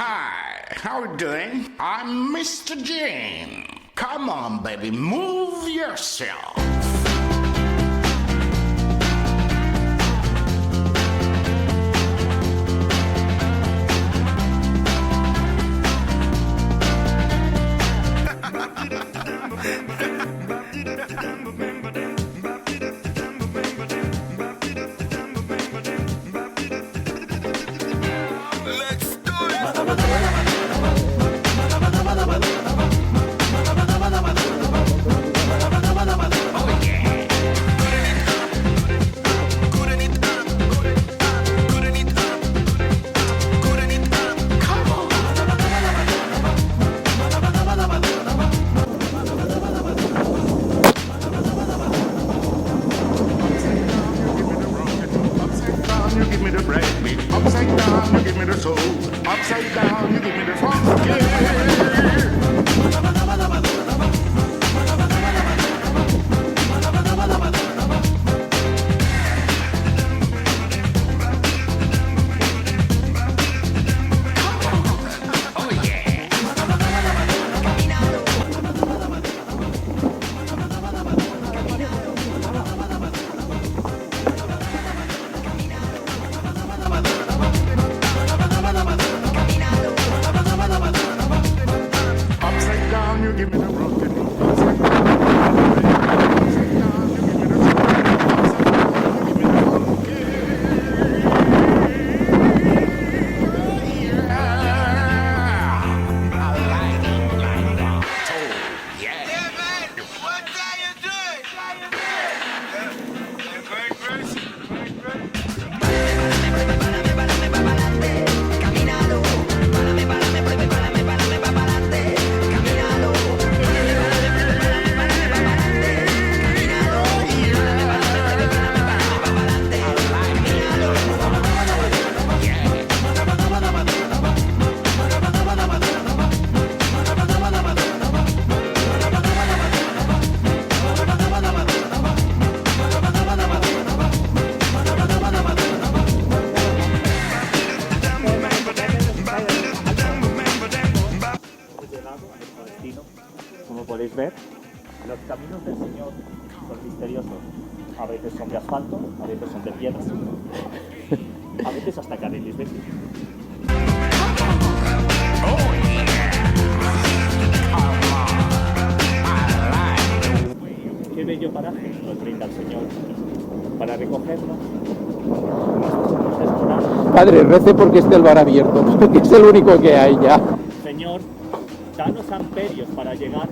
Hi, how you doing? I'm Mr. Jim. Come on, baby, move yourself. You give me the breadbeat, upside down, you give me the soul, upside down, you give me the funky. You give me the rock and roll. Upside down, you give me the soul. Upside down, you give me the funky. Yeah, I like that. Oh, yeah. Yeah, man. What are you doing? You're going crazy. Como podéis ver, los caminos del Señor son misteriosos. A veces son de asfalto, a veces son de piedras, a veces hasta carriles de bici. Qué bello paraje nos brinda el Señor para recogernos. Padre, rece porque esté el bar abierto, porque es el único que hay ya. Señor, danos amperios para llegar.